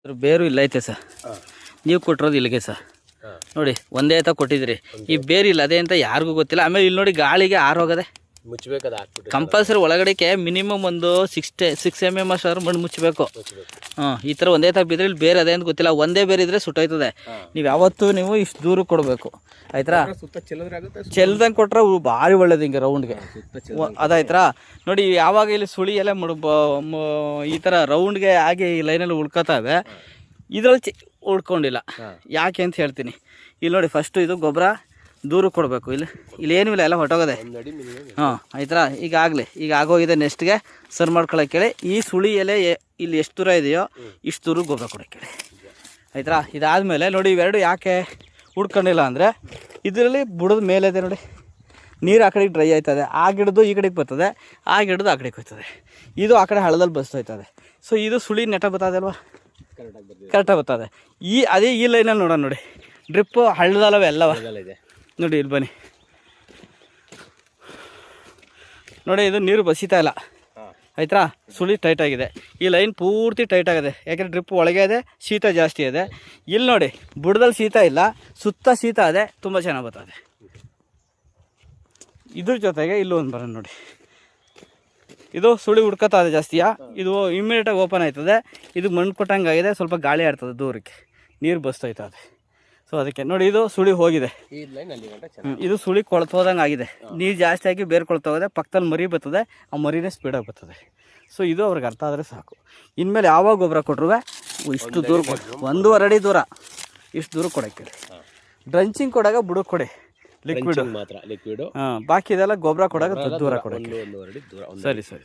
ಅದ್ರ ಬೇರು ಇಲ್ಲ ಐತೆ ಸರ್. ನೀವು ಕೊಟ್ಟಿರೋದು ಇಲ್ಲಿಗೆ ಸರ್. ನೋಡಿ ಒಂದೇ ತ ಕೊಟ್ಟಿದ್ರಿ, ಈ ಬೇರು ಇಲ್ಲ ಅದೇ ಅಂತ ಯಾರಿಗೂ ಗೊತ್ತಿಲ್ಲ. ಆಮೇಲೆ ಇಲ್ಲಿ ನೋಡಿ ಗಾಳಿಗೆ ಆರೋಗದೆ ಮುಚ್ಚಬೇಕದ ಹಾಕ್ಬಿಟ್ಟು ಕಂಪಲ್ಸರಿ ಒಳಗಡೆಗೆ ಮಿನಿಮಮ್ ಒಂದು 6 mm ಅಷ್ಟು ಮಣ್ಣು ಮುಚ್ಚಬೇಕು. ಈ ಥರ ಒಂದೇ ತ ಬಿದ್ದರೆ ಇಲ್ಲಿ ಬೇರೆ ಅದೇ ಅಂತ ಗೊತ್ತಿಲ್ಲ. ಒಂದೇ ಬೇರೆ ಇದ್ರೆ ಸುಟ್ಟೋಯ್ತದೆ. ನೀವು ಯಾವತ್ತೂ ನೀವು ಇಷ್ಟು ದೂರ ಕೊಡಬೇಕು ಆಯ್ತಾ. ಚೆಲ್ದಂಗೆ ಕೊಟ್ರೆ ಭಾರಿ ಒಳ್ಳೇದು ಹಿಂಗೆ ರೌಂಡ್ಗೆ ಅದಾಯ್ತಾ. ನೋಡಿ ಯಾವಾಗ ಇಲ್ಲಿ ಸುಳಿ ಎಲ್ಲ ಈ ಥರ ರೌಂಡ್ಗೆ ಆಗಿ ಈ ಲೈನಲ್ಲಿ ಉಳ್ಕೋತಾವೆ, ಇದರಲ್ಲಿ ಉಳ್ಕೊಂಡಿಲ್ಲ. ಯಾಕೆ ಅಂತ ಹೇಳ್ತೀನಿ. ಇಲ್ಲಿ ನೋಡಿ ಫಸ್ಟು ಇದು ಗೊಬ್ಬರ ದೂರ ಕೊಡಬೇಕು. ಇಲ್ಲಿ ಏನೂ ಇಲ್ಲ, ಎಲ್ಲ ಹೊಟ್ಟೋಗದೆ. ಆಯ್ತಾ. ಈಗ ಆಗೋಗಿದೆ. ನೆಕ್ಸ್ಟ್ಗೆ ಸರ್ ಮಾಡ್ಕೊಳಕ್ಕೆ ಹೇಳಿ ಈ ಸುಳಿ ಎಲೆ ಇಲ್ಲಿ ಎಷ್ಟು ದೂರ ಇದೆಯೋ ಇಷ್ಟು ದೂರ ಗೊಬ್ಬರ ಕೊಡೋಕ್ಕೆ ಹೇಳಿ ಆಯ್ತಾ. ಇದಾದಮೇಲೆ ನೋಡಿ ಇವೆರಡು ಯಾಕೆ ಉಡ್ಕೊಂಡಿಲ್ಲ ಅಂದರೆ ಇದರಲ್ಲಿ ಬುಡದ ಮೇಲೆ ಇದೆ ನೋಡಿ, ನೀರು ಆ ಕಡೆಗೆ ಡ್ರೈ ಆಯ್ತದೆ. ಆ ಗಿಡದು ಈ ಕಡೆಗೆ ಬರ್ತದೆ, ಆ ಗಿಡದು ಆ ಕಡೆಗೆ ಹೋಗ್ತದೆ. ಇದು ಆ ಕಡೆ ಹಳ್ಳದಲ್ಲಿ ಬಸ್ತೋಯ್ತದೆ. ಸೊ ಇದು ಸುಳಿ ನೆಟ ಬರ್ತದೆ ಅಲ್ವಾ, ಕರೆಕ್ಟಾಗಿ ಬರ್ತದೆ. ಅದೇ ಈ ಲೈನಲ್ಲಿ ನೋಡೋಣ ನೋಡಿ, ಡ್ರಿಪ್ಪು ಹಳ್ಳದಲ್ಲವೆ ಎಲ್ಲವ ಇದೆ ನೋಡಿ. ಇಲ್ಲಿ ಬನ್ನಿ ನೋಡಿ, ಇದು ನೀರು ಬಸಿತಾ ಇಲ್ಲ ಆಯ್ತಾ. ಸುಳಿ ಟೈಟ್ ಆಗಿದೆ, ಈ ಲೈನ್ ಪೂರ್ತಿ ಟೈಟ್ ಆಗಿದೆ. ಯಾಕೆಂದರೆ ಡ್ರಿಪ್ ಒಳಗೆ ಇದೆ, ಶೀತ ಜಾಸ್ತಿ ಇದೆ. ಇಲ್ಲಿ ನೋಡಿ ಬುಡದಲ್ಲಿ ಶೀತ ಇಲ್ಲ, ಸುತ್ತ ಶೀತ ಇದೆ, ತುಂಬ ಚೆನ್ನಾಗಿ ಬರ್ತದೆ. ಇದ್ರ ಜೊತೆಗೆ ಇಲ್ಲೂ ಒಂದು ಬರೋಣ ನೋಡಿ, ಇದು ಸುಳಿ ಹುಡ್ಕೋತಾ ಇದೆ ಜಾಸ್ತಿಯಾ. ಇದು ಇಮ್ಮಿಡಿಯೇಟಾಗಿ ಓಪನ್ ಆಯ್ತದೆ. ಇದು ಮಣ್ಣು ಕೊಟ್ಟಂಗೆ ಆಗಿದೆ, ಸ್ವಲ್ಪ ಗಾಳಿ ಆಡ್ತದೆ ದೂರಕ್ಕೆ, ನೀರು ಬಸ್ತೋಯ್ತದೆ. ಸೊ ಅದಕ್ಕೆ ನೋಡಿ ಇದು ಸುಳಿ ಹೋಗಿದೆ, ಇದು ಸುಳಿ ಕೊಳ್ತೋದಂಗೆ ಆಗಿದೆ. ನೀರು ಜಾಸ್ತಿ ಆಗಿ ಬೇರೆ ಕೊಳ್ತೋಗಿದೆ. ಪಕ್ಕದಲ್ಲಿ ಮರಿ ಬರ್ತದೆ, ಆ ಮರಿನೇ ಸ್ಪೀಡಾಗಿ ಬರ್ತದೆ. ಸೊ ಇದು ಅವ್ರಿಗೆ ಅರ್ಥ ಆದರೆ ಸಾಕು. ಇನ್ಮೇಲೆ ಯಾವಾಗ ಗೊಬ್ಬರ ಕೊಟ್ಟರು ಇಷ್ಟು ದೂರ 1.5 ಅಡಿ ದೂರ ಇಷ್ಟು ದೂರ ಕೊಡೋಕ್ಕೆ. ಡ್ರಂಚಿಂಗ್ ಕೊಡಾಗ ಬುಡಕ್ಕೆ ಕೊಡಿ ಲಿಕ್ವಿಡ್ ಮಾತ್ರ, ಲಿಕ್ವಿಡು. ಬಾಕಿ ಇದೆಲ್ಲ ಗೊಬ್ಬರ ಕೊಡಾಗ ದೂರ ಕೊಡೋಕ್ಕೆ. ಸರಿ.